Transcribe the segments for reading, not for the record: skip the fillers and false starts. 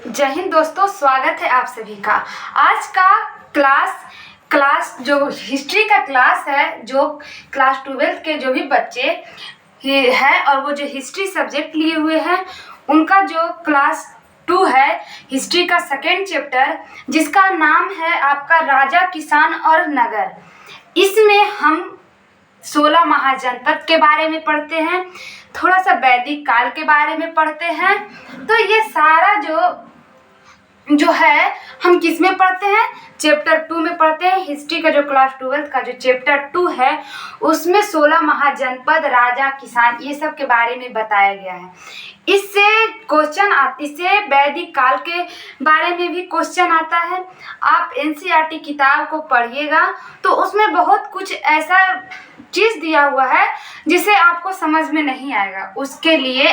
जय हिंद दोस्तों, स्वागत है आप सभी का। आज का क्लास जो हिस्ट्री का क्लास है, जो क्लास 12 के जो भी बच्चे हैं और वो जो हिस्ट्री सब्जेक्ट लिए हुए हैं, उनका जो क्लास 2 है हिस्ट्री का सेकेंड चैप्टर, जिसका नाम है आपका राजा, किसान और नगर। इसमें हम 16 महाजनपद के बारे में पढ़ते हैं, थोड़ा सा वैदिक काल के बारे में पढ़ते हैं। तो ये सारा जो है हम किस में पढ़ते हैं? चैप्टर 2 में पढ़ते हैं। हिस्ट्री का जो क्लास 12 का जो चैप्टर 2 है, उसमें 16 महाजनपद, राजा, किसान, ये सब के बारे में बताया गया है। इससे वैदिक काल के बारे में भी क्वेश्चन आता है। आप एनसीईआरटी किताब को पढ़िएगा तो उसमें बहुत कुछ ऐसा चीज़ दिया हुआ है जिसे आपको समझ में नहीं आएगा। उसके लिए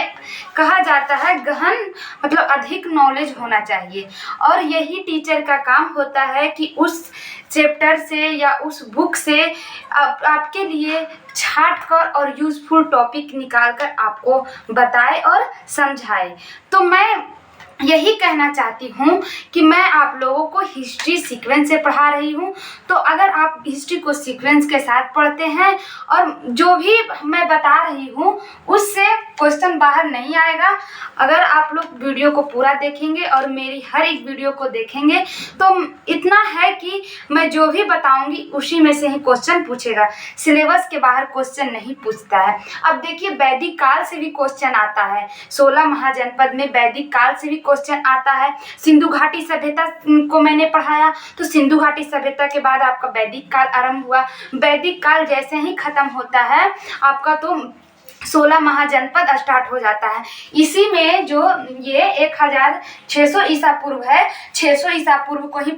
कहा जाता है गहन, मतलब अधिक नॉलेज होना चाहिए, और यही टीचर का काम होता है कि उस चैप्टर से या उस बुक से आपके लिए छाट कर और यूज़फुल टॉपिक निकाल कर आपको बताए और समझाए। तो मैं यही कहना चाहती हूँ कि मैं आप लोगों को हिस्ट्री सीक्वेंस से पढ़ा रही हूँ। तो अगर आप हिस्ट्री को सीक्वेंस के साथ पढ़ते हैं और जो भी मैं बता रही हूँ उससे क्वेश्चन बाहर नहीं आएगा, अगर आप लोग वीडियो को पूरा देखेंगे और मेरी हर एक वीडियो को देखेंगे, तो इतना है कि मैं जो भी बताऊँगी उसी में से ही क्वेश्चन पूछेगा। सिलेबस के बाहर क्वेश्चन नहीं पूछता है। अब देखिए, वैदिक काल से भी क्वेश्चन आता है। 16 महाजनपद में वैदिक काल से भी क्वेश्चन आता है। सिंधु घाटी सभ्यता को मैंने पढ़ाया, तो सिंधु घाटी सभ्यता के बाद आपका वैदिक काल आरंभ हुआ। वैदिक काल जैसे ही खत्म होता है आपका, तो 16 महाजनपद स्टार्ट हो जाता है। इसी में जो ये 1600 ईसा पूर्व है, 600 ईसा पूर्व को ही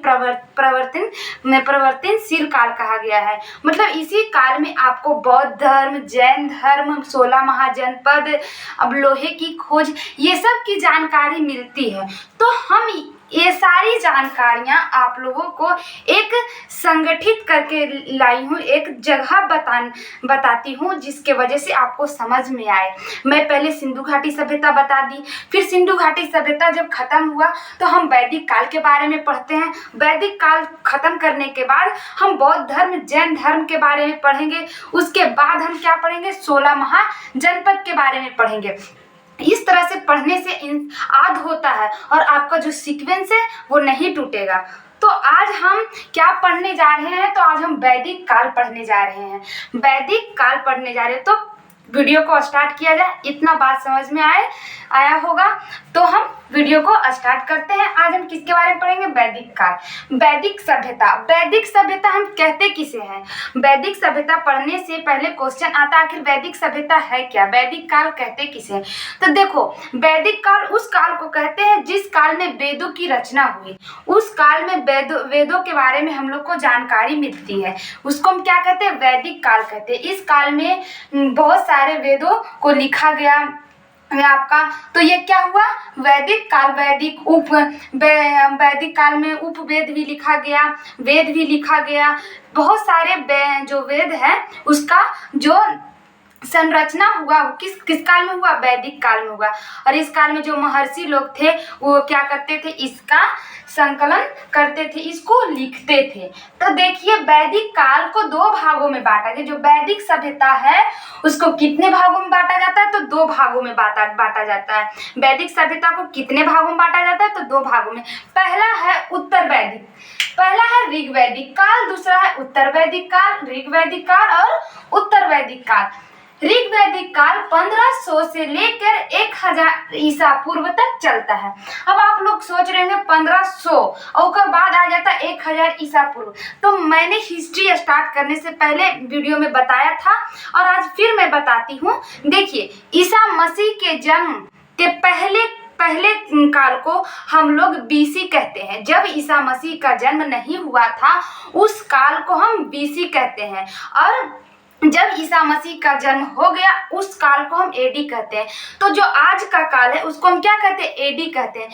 प्रवर्तनशील काल कहा गया है। मतलब इसी काल में आपको बौद्ध धर्म, जैन धर्म, 16 महाजनपद, अब लोहे की खोज, ये सब की जानकारी मिलती है। तो हम ये सारी जानकारियाँ आप लोगों को एक संगठित करके लाई हूँ, एक जगह बताती हूँ, जिसके वजह से आपको समझ में आए। मैं पहले सिंधु घाटी सभ्यता बता दी, फिर सिंधु घाटी सभ्यता जब खत्म हुआ तो हम वैदिक काल के बारे में पढ़ते हैं। वैदिक काल खत्म करने के बाद हम बौद्ध धर्म, जैन धर्म के बारे में पढ़ेंगे। उसके बाद हम क्या पढ़ेंगे? 16 महाजनपद के बारे में पढ़ेंगे। इस तरह से पढ़ने से याद होता है और आपका जो सीक्वेंस है वो नहीं टूटेगा। तो आज हम क्या पढ़ने जा रहे हैं? तो आज हम वैदिक काल पढ़ने जा रहे हैं। वैदिक काल पढ़ने जा रहे हैं, तो वीडियो को स्टार्ट किया जाए। इतना बात समझ में आया होगा, तो हम वीडियो को स्टार्ट करते हैं। आज हम किसके बारे में पढ़ेंगे? वैदिक काल। वैदिक सभ्यता। वैदिक सभ्यता हम कहते किसे हैं? वैदिक सभ्यता पढ़ने से पहले क्वेश्चन आता है, आखिर वैदिक सभ्यता है क्या? वैदिक काल कहते किसे हैं? तो देखो, वैदिक काल उस काल को कहते हैं जिस काल में वेदों की रचना हुई। उस काल में वेदों के बारे में हम लोग को जानकारी मिलती है, उसको हम क्या कहते हैं? वैदिक काल कहते हैं। इस काल में बहुत सारे वेदों को लिखा गया आपका। तो ये क्या हुआ? वैदिक काल। वैदिक काल में उपवेद भी लिखा गया, वेद भी लिखा गया। बहुत सारे जो वेद है उसका जो संरचना हुआ किस काल में हुआ? वैदिक काल में हुआ। और इस काल में जो महर्षि लोग थे वो क्या करते थे? इसका संकलन करते थे, इसको लिखते थे। तो देखिए, वैदिक काल को 2 भागों में बांटा गया। जो वैदिक सभ्यता है उसको कितने भागों में बांटा जाता है? तो 2 भागों में बांटा जाता है। वैदिक सभ्यता को कितने भागों में बांटा जाता है? तो 2 भागों में। पहला है उत्तर वैदिक, पहला है ऋग वैदिक काल, दूसरा है उत्तर वैदिक काल। ऋग वैदिक काल और उत्तर वैदिक काल। ऋग वैदिक काल 1500 से लेकर 1000 ईसा पूर्व तक चलता है। अब आप लोग सोच रहे होंगे 1500 और उसके बाद आ जाता 1000 ईसा पूर्व। तो मैंने हिस्ट्री स्टार्ट करने से पहले वीडियो में बताया था और आज फिर मैं बताती हूँ। देखिए, ईसा मसीह के जन्म के पहले काल को हम लोग बीसी कहते हैं। जब ईसा मसीह का जन्म नहीं हुआ था उस काल को हम बीसी कहते हैं, और जब ईसा मसीह का जन्म हो गया उस काल को हम एडी कहते हैं। तो जो आज का काल है उसको हम क्या कहते हैं? एडी कहते हैं।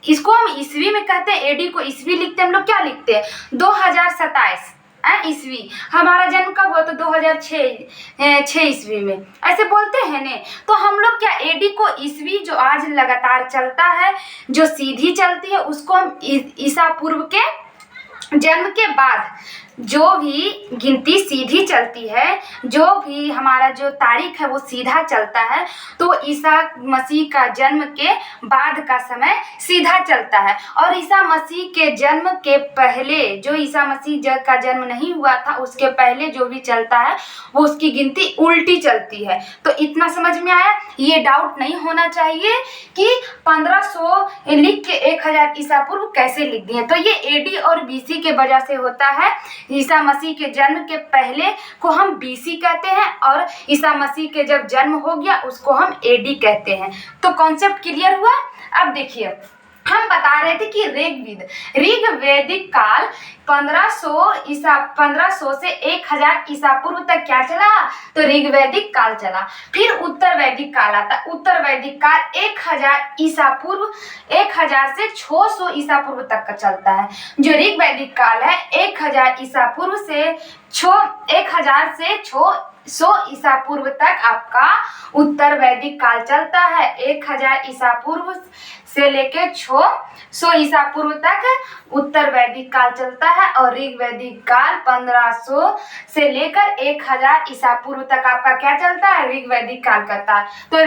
इसको हम ईस्वी में कहते हैं, एडी को ईस्वी लिखते हैं। हम लोग क्या लिखते हैं? 2027। ईस्वी। हमारा जन्म कब हुआ? तो 2006 ईस्वी में, ऐसे बोलते हैं ने। तो हम लोग क्या एडी को ईस्वी जो आज लगातार चलता है, जो सीधी चलती है, उसको हम ईसा पूर्व के जन्म के बाद जो भी गिनती सीधी चलती है, जो भी हमारा जो तारीख है वो सीधा चलता है, तो ईसा मसीह का जन्म के बाद का समय सीधा चलता है। और ईसा मसीह के जन्म के पहले, जो ईसा मसीह का जन्म नहीं हुआ था उसके पहले जो भी चलता है वो उसकी गिनती उल्टी चलती है। तो इतना समझ में आया? ये डाउट नहीं होना चाहिए कि 1500 लिख के 1000 ईसा पूर्व कैसे लिख दिए। तो ये एडी और बीसी के वजह से होता है। ईसा मसीह के जन्म के पहले को हम बीसी कहते हैं और ईसा मसीह के जब जन्म हो गया उसको हम एडी कहते हैं। तो कॉन्सेप्ट क्लियर हुआ? अब देखिए, हम बता रहे थे कि ऋग्वैदिक काल 1500 से 1000 ईसा पूर्व तक क्या चला? तो ऋग्वैदिक काल चला। फिर उत्तर वैदिक काल आता। उत्तर वैदिक काल 1000 ईसा पूर्व 1000 से 600 ईसा पूर्व तक का चलता है। जो ऋग्वैदिक काल है 1000 ईसा पूर्व से 1000 से 600 ईसा पूर्व तक आपका उत्तर वैदिक काल चलता है। 1000 ईसा पूर्व से लेके 600 ईसा पूर्व तक उत्तर वैदिक काल चलता है और ऋग्वैदिक काल 1500 से लेकर 1000 ईसा पूर्व तक आपका क्या चलता है? ऋग्वैदिक काल करता है। तो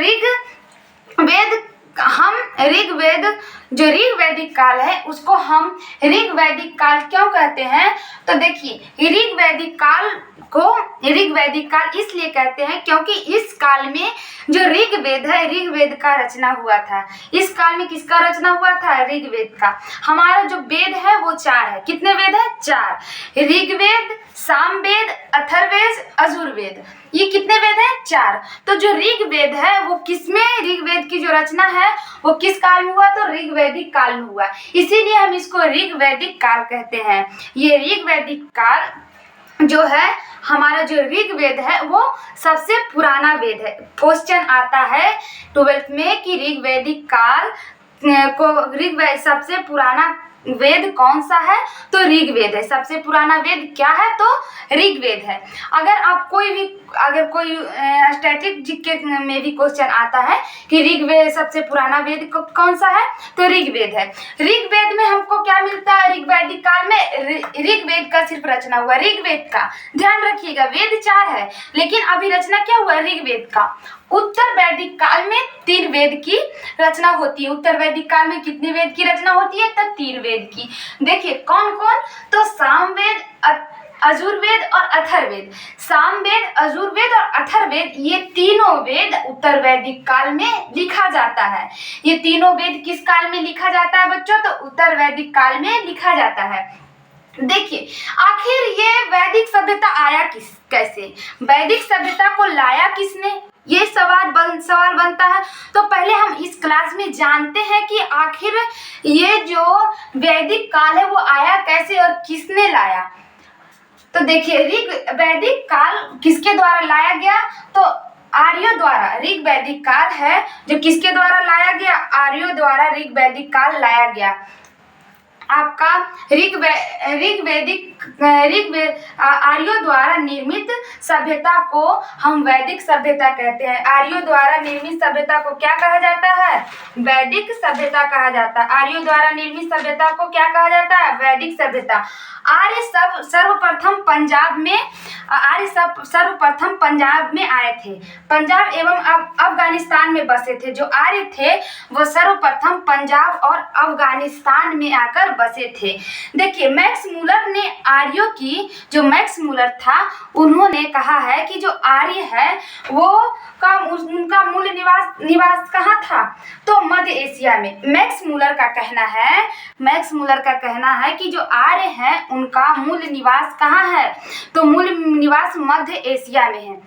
जो ऋग्वैदिक काल है उसको हम ऋग्वैदिक काल क्यों कहते हैं? तो देखिए, ऋग्वैदिक काल इसलिए कहते हैं क्योंकि इस काल में जो ऋग्वेद है, ऋग्वेद का रचना हुआ था। इस काल में किसका रचना हुआ था? ऋग्वेद का। हमारा जो वेद है वो 4 है। कितने वेद है? 4। ऋग्वेद, सामवेद, अथर्ववेद, यजुर्वेद, ये कितने वेद हैं? 4। तो जो ऋग्वेद है वो किसमें, ऋग्वेद की जो रचना है वो किस काल में हुआ? तो ऋग्वैदिक काल में हुआ। इसीलिए हम इसको ऋग्वैदिक काल कहते हैं। ये ऋग्वैदिक काल जो है, हमारा जो ऋग्वेद है वो सबसे पुराना वेद है। क्वेश्चन आता है 12th में कि ऋग्वैदिक काल को सबसे पुराना वेद कौन सा है? तो ऋग्वेद है। सबसे पुराना वेद क्या है? तो ऋग्वेद है। अगर कोई स्टैटिक जीके में भी क्वेश्चन आता है कि ऋग्वेद सबसे पुराना वेद कौन सा है? तो ऋग्वेद है। ऋग्वेद में हमको क्या मिलता है? ऋग्वैदिक काल में ऋग्वेद का सिर्फ रचना हुआ। ऋग्वेद का ध्यान रखिएगा, वेद 4 है लेकिन अभी रचना क्या हुआ? ऋग्वेद का। उत्तर वैदिक काल में 3 वेद की रचना होती है। उत्तर वैदिक काल में कितने वेद की रचना होती है? तो 3 वेद की। देखिए कौन कौन? तो सामवेद, यजुर्वेद और अथर्ववेद। सामवेद, यजुर्वेद और अथर्ववेद, ये तीनों वेद उत्तर वैदिक काल में लिखा जाता है। ये तीनों वेद किस काल में लिखा जाता है बच्चों? तो उत्तर वैदिक काल में लिखा जाता है। देखिए, आखिर ये वैदिक सभ्यता आया कैसे? वैदिक सभ्यता को लाया किसने? ये सवाल बनता है। तो पहले हम इस क्लास में जानते हैं कि आखिर ये जो वैदिक काल है वो आया कैसे और किसने लाया। तो देखिए, ऋग्वैदिक काल किसके द्वारा लाया गया? तो आर्यों द्वारा। ऋग्वैदिक काल है जो किसके द्वारा लाया गया? आर्यों द्वारा ऋग्वैदिक काल लाया गया। आपका आर्यों द्वारा निर्मित सभ्यता को हम वैदिक सभ्यता कहते हैं। आर्यों द्वारा निर्मित सभ्यता को क्या कहा जाता है? वैदिक सभ्यता कहा जाता है। आर्यों द्वारा निर्मित सभ्यता को क्या कहा जाता है? वैदिक सभ्यता। आर्य सर्वप्रथम पंजाब में आए थे। पंजाब एवं अफगानिस्तान में बसे थे। जो आर्य थे वो सर्वप्रथम पंजाब और अफगानिस्तान में आकर बसे थे। देखिए, मैक्स मूलर ने आर्यों की, जो मैक्स मूलर था उन्होंने कहा है कि जो आर्य है वो उनका मूल निवास कहाँ था? तो मध्य एशिया में। मैक्स मूलर का कहना है कि जो आर्य हैं उनका मूल निवास कहाँ है? तो मूल निवास मध्य एशिया में है।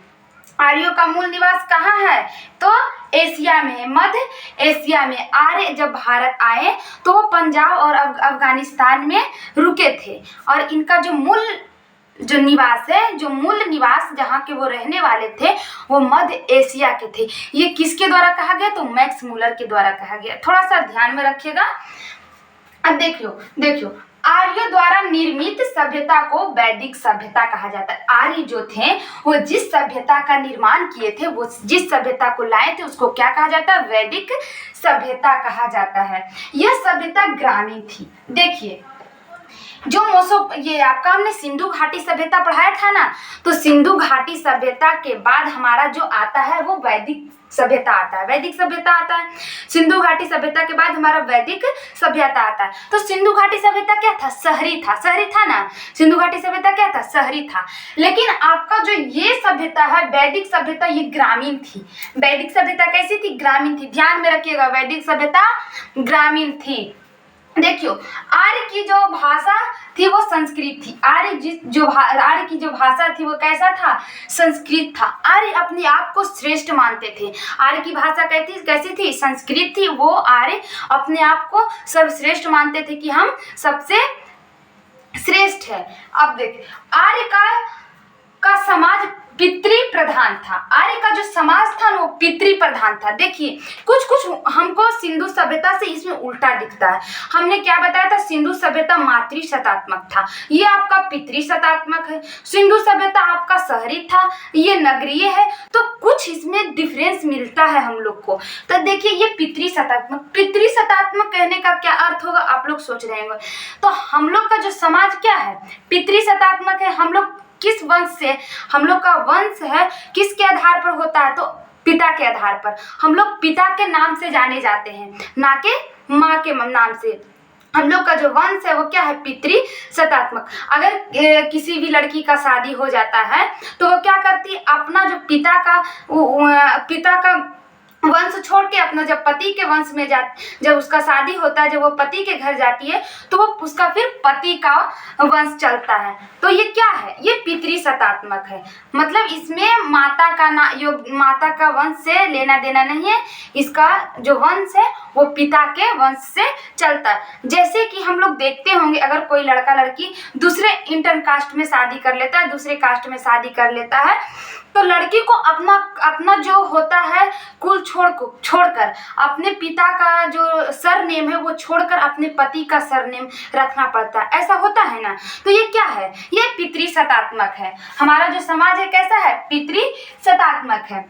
आर्यों का मूल निवास कहाँ है? तो एशिया में है, मध्य एशिया में। आर्य जब भारत आए तो वो पंजाब और अफगानिस्तान में रुके थे और इनका जो मूल निवास जहाँ के वो रहने वाले थे वो मध्य एशिया के थे। ये किसके द्वारा कहा गया? तो मैक्स मूलर के द्वारा कहा गया। थोड़ा सा ध्यान में रखिएगा। अब देखियो आर्यों द्वारा निर्मित सभ्यता को वैदिक सभ्यता कहा जाता है। आर्य जो थे वो जिस सभ्यता का निर्माण किए थे, वो जिस सभ्यता को लाए थे, उसको क्या कहा जाता है? वैदिक सभ्यता कहा जाता है। यह सभ्यता ग्रामीण थी। देखिए जो ये आपका हमने सिंधु घाटी सभ्यता पढ़ाया था ना, तो सिंधु घाटी सभ्यता के बाद हमारा जो आता है वो वैदिक सभ्यता आता है। वैदिक सभ्यता आता है, सिंधु घाटी सभ्यता के बाद हमारा वैदिक सभ्यता आता है। तो सिंधु घाटी सभ्यता क्या था? शहरी था ना। सिंधु घाटी सभ्यता क्या था? शहरी था। लेकिन आपका जो ये सभ्यता है वैदिक सभ्यता, ये ग्रामीण थी। वैदिक सभ्यता कैसी थी? ग्रामीण थी। ध्यान में रखिएगा, वैदिक सभ्यता ग्रामीण थी। देखियो आर्य की जो भाषा थी वो संस्कृत थी। आर्य की जो भाषा थी वो कैसा था? संस्कृत था। आर्य अपने आप को श्रेष्ठ मानते थे। आर्य की भाषा कैसी थी? संस्कृत थी। वो आर्य अपने आप को सर्वश्रेष्ठ मानते थे कि हम सबसे श्रेष्ठ है। अब देखिए आर्य का समाज पितृ प्रधान था। आर्य का जो समाज था वो पितृ प्रधान था। देखिए कुछ हमको सिंधु सभ्यता से इसमें उल्टा दिखता है। हमने क्या बताया था? सिंधु सभ्यता मातृ शतात्मक था, ये आपका पितृ शतात्मक है। सिंधु सभ्यता आपका शहरी था, ये नगरीय है। तो कुछ इसमें डिफरेंस मिलता है हम लोग को। तो देखिए ये पितृ शतात्मक कहने का क्या अर्थ होगा आप लोग सोच रहे होंगे। तो हम लोग का जो समाज क्या है? पितृ शतात्मक है। हम लोग किस वंश से, हम लोग का वंश है किसके आधार पर होता है? तो पिता के आधार पर। हम लोग पिता के नाम से जाने जाते हैं, ना कि माँ के नाम से। हम लोग का जो वंश है वो क्या है? पितृ शतात्मक। अगर किसी भी लड़की का शादी हो जाता है तो वो क्या करती है? अपना जो पिता का वंश छोड़ के अपना जब पति के वंश में जब उसका शादी होता है, जब वो पति के घर जाती है तो वो उसका फिर पति का वंश चलता है। तो ये क्या है? ये पितृ शतात्मक है। मतलब इसमें माता का वंश से लेना देना नहीं है। इसका जो वंश है वो पिता के वंश से चलता है। जैसे कि हम लोग देखते होंगे अगर कोई लड़का लड़की दूसरे इंटर कास्ट में शादी कर लेता है, दूसरे कास्ट में शादी कर लेता है, तो लड़की को अपना जो होता है कुल छोड़कर अपने पिता का जो सरनेम है वो छोड़कर अपने पति का सरनेम रखना पड़ता है। ऐसा होता है ना। तो ये क्या है? ये पितृ शतात्मक है। हमारा जो समाज है कैसा है? पितृ शतात्मक है।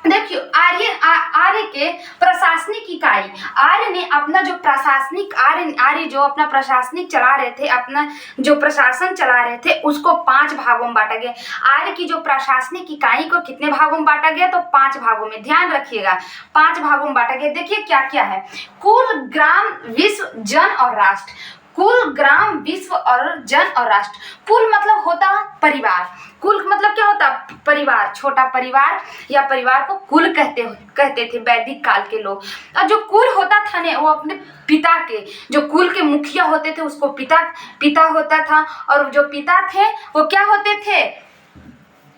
देखियो आर्य के प्रशासनिक इकाई, आर्य ने अपना जो प्रशासनिक आर्य जो अपना प्रशासनिक चला रहे थे, अपना जो प्रशासन चला रहे थे उसको 5 भागों में बांटा गया। आर्य की जो प्रशासनिक इकाई को कितने भागों में बांटा गया? तो 5 भागों में। ध्यान रखिएगा 5 भागों में बांटा गया। देखिए क्या क्या है? कुल, ग्राम, विश्व, जन और राष्ट्र। कुल, ग्राम, विश्व और जन और राष्ट्र। कुल मतलब होता परिवार। कुल मतलब क्या होता? परिवार, छोटा परिवार या परिवार को कुल कहते थे वैदिक काल के लोग। और जो कुल होता था ने वो अपने पिता के, जो कुल के मुखिया होते थे उसको पिता होता था। और जो पिता थे वो क्या होते थे?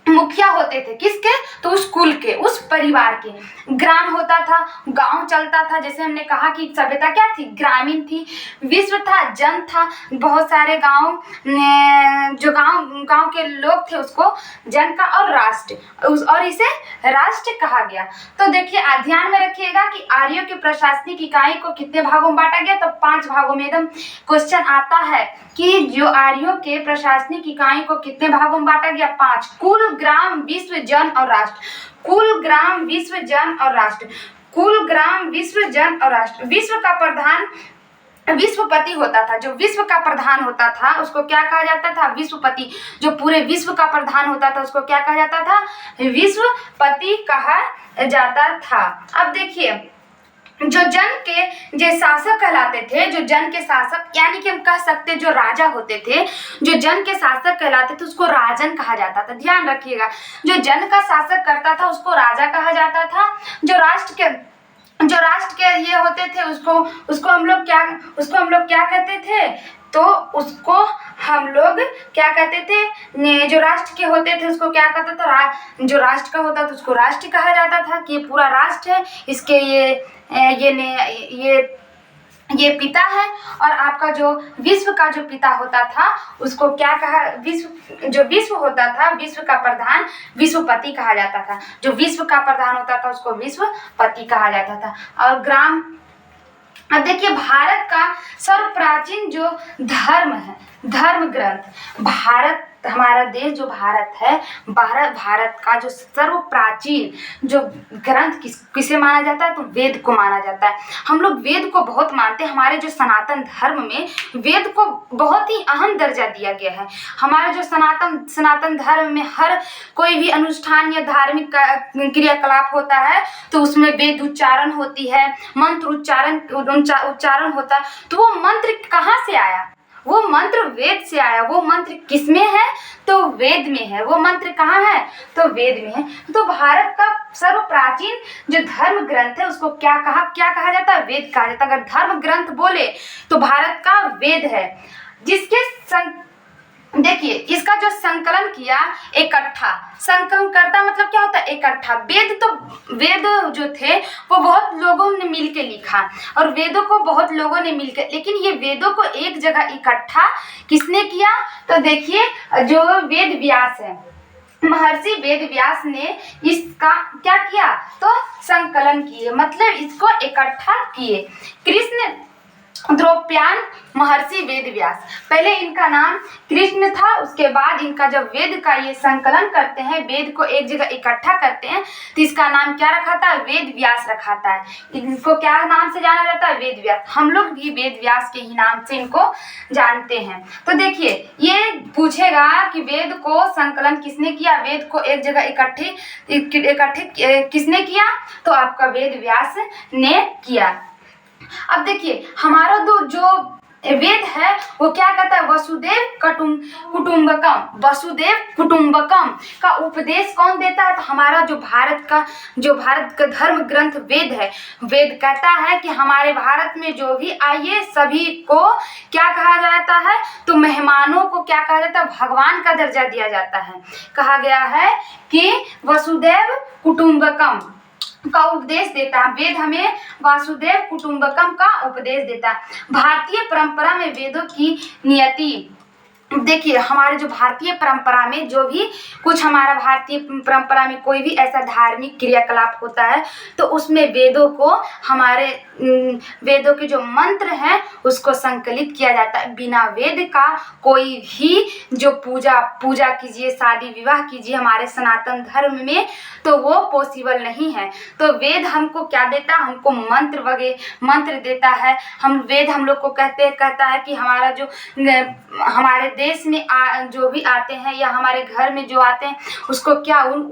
मुखिया होते थे। किसके? तो उस कुल के, उस परिवार के। ग्राम होता था, गांव चलता था। जैसे हमने कहा कि सभ्यता क्या थी? ग्रामीण थी। विश्व था, जन था, बहुत सारे जो गांव के लोग थे उसको जन का। और राष्ट्र, और इसे राष्ट्र कहा गया। तो देखिए ध्यान में रखिएगा कि आर्यों के प्रशासनिक इकाई को कितने भागों में बांटा गया? तो 5 भागों में। एकदम क्वेश्चन आता है कि जो आर्यों के प्रशासनिक इकाई को कितने भागों में बांटा गया? 5। कुल, ग्राम, विश्व, जन और राष्ट्र। कुल, ग्राम, विश्व, जन और राष्ट्र। कुल, ग्राम, विश्व, जन और राष्ट्र। विश्व का प्रधान विश्वपति होता था। जो विश्व का प्रधान होता था उसको क्या कहा जाता था? विश्वपति। जो पूरे विश्व का प्रधान होता था उसको क्या कहा जाता था? विश्वपति कहा जाता था। अब देखिए जो जन के शासक कहलाते थे, जो जन के शासक यानी कि हम कह सकते जो राजा होते थे, जो जन के शासक कहलाते थे उसको राजन कहा जाता था। ध्यान रखिएगा जो जन का शासक करता था उसको राजा कहा जाता था। जो राष्ट्र के ये होते थे उसको हम लोग क्या कहते थे? तो उसको हम लोग क्या कहते थे? जो राष्ट्र के होते थे उसको क्या कहता था? जो राष्ट्र का होता था उसको राष्ट्र कहा जाता था कि ये पूरा राष्ट्र है, इसके ये पिता है। और आपका जो विश्व का जो पिता होता था उसको क्या कहा? विश्व होता था, विश्व का प्रधान विश्वपति कहा जाता था। जो विश्व का प्रधान होता था उसको विश्वपति कहा जाता था। और अब देखिए भारत का सर्व प्राचीन जो धर्म है, धर्म ग्रंथ, भारत हमारा देश जो भारत है, भारत का जो सर्व प्राचीन जो ग्रंथ किसे माना जाता है, तो वेद को माना जाता है। हम लोग वेद को बहुत मानते हैं। हमारे जो सनातन धर्म में वेद को बहुत ही अहम दर्जा दिया गया है। हमारे जो सनातन धर्म में हर कोई भी अनुष्ठान या धार्मिक क्रियाकलाप होता है तो उसमें वेद उच्चारण होती है, मंत्र उच्चारण होता है। तो वो मंत्र कहाँ से आया? वो मंत्र वेद से आया। वो मंत्र किस में है? तो वेद में है। वो मंत्र कहाँ है? तो वेद में है। तो भारत का सर्व प्राचीन जो धर्म ग्रंथ है उसको क्या कहा जाता है? वेद कहा जाता है। अगर धर्म ग्रंथ बोले तो भारत का वेद है, जिसके देखिए इसका जो संकलन किया, इकट्ठा संकलन करता मतलब क्या होता है? इकट्ठा। वेद जो थे वो बहुत लोगों ने मिलके लिखा और वेदों को बहुत लोगों ने मिलकर, लेकिन ये वेदों को एक जगह इकट्ठा किसने किया? तो देखिए जो वेद व्यास है, महर्षि वेद व्यास ने इसका क्या किया? तो संकलन किए, मतलब इसको इकट्ठा किए। कृष्ण द्रौपद्यान महर्षि वेद व्यास, पहले इनका नाम कृष्ण था, उसके बाद इनका जब वेद का ये संकलन करते हैं, वेद को एक जगह इकट्ठा करते हैं, तो इसका नाम क्या रखा था? वेद व्यास रखा था। इनको क्या नाम से जाना जाता है? वेद व्यास। हम लोग भी वेद व्यास के ही नाम से इनको जानते हैं। तो देखिए ये पूछेगा कि वेद को संकलन किसने किया? वेद को एक जगह इकट्ठे किसने किया? तो आपका वेद व्यास ने किया। अब देखिए हमारा जो वेद है वो क्या कहता है? वसुदेव कुटुंबकम का उपदेश कौन देता है? तो हमारा जो भारत का धर्म ग्रंथ वेद है, वेद कहता है कि हमारे भारत में जो भी आइए सभी को क्या कहा जाता है? तो मेहमानों को क्या कहा जाता है? भगवान का दर्जा दिया जाता है। कहा गया है कि वसुदेव कुटुंबकम का उपदेश देता है। वेद हमें वासुदेव कुटुंबकम का उपदेश देता है। भारतीय परंपरा में वेदों की नियति, देखिए हमारे जो भारतीय परंपरा में जो भी कुछ हमारा भारतीय परंपरा में कोई भी ऐसा धार्मिक क्रियाकलाप होता है तो उसमें वेदों के जो मंत्र हैं उसको संकलित किया जाता है। बिना वेद का कोई भी जो पूजा कीजिए, शादी विवाह कीजिए हमारे सनातन धर्म में, तो वो पॉसिबल नहीं है। तो वेद हमको क्या देता है? हमको मंत्र देता है। वेद हम लोग को कहता है कि हमारा जो हमारे देश में जो भी आते हैं या हमारे घर में जो आते हैं उसको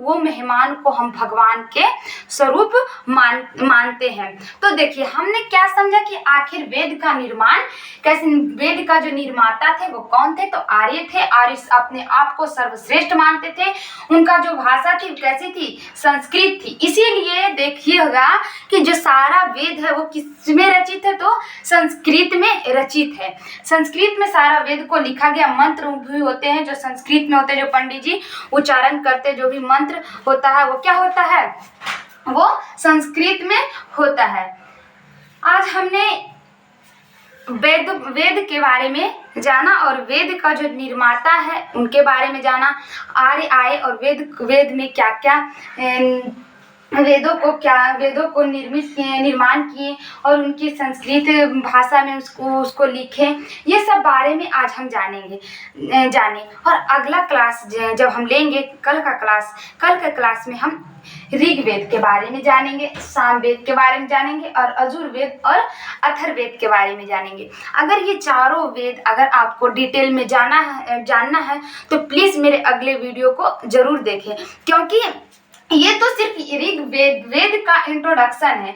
वो मेहमान को हम भगवान के स्वरूप मानते हैं। तो देखिए हमने क्या समझा कि आखिर वेद का निर्माण कैसे, वेद का जो निर्माता थे वो कौन थे? तो आर्य थे। आर्य अपने आप को सर्वश्रेष्ठ मानते थे। उनका जो भाषा थी कैसी थी? संस्कृत थी। इसीलिए देखिएगा कि जो सारा वेद है वो किस में रचित है? तो संस्कृत में रचित है। संस्कृत में सारा वेद को लिखा गया। मंत्र भी होते हैं जो संस्कृत में होते हैं, जो पंडित जी उच्चारण करते जो भी मंत्र होता है वो क्या होता है? वो संस्कृत में होता है। आज हमने वेद के बारे में जाना और वेद का जो निर्माता है उनके बारे में जाना। आर्य आए और वेद में क्या क्या वेदों को निर्माण किए और उनकी संस्कृत भाषा में उसको लिखे। ये सब बारे में आज हम जाने और अगला क्लास जब हम लेंगे कल का क्लास में हम ऋग्वेद के बारे में जानेंगे, सामवेद के बारे में जानेंगे और यजुर्वेद और अथर्ववेद के बारे में जानेंगे। अगर ये चारों वेद अगर आपको डिटेल में जानना है तो प्लीज़ मेरे अगले वीडियो को ज़रूर देखें, क्योंकि ये तो सिर्फ ऋग्वेद का इंट्रोडक्शन है।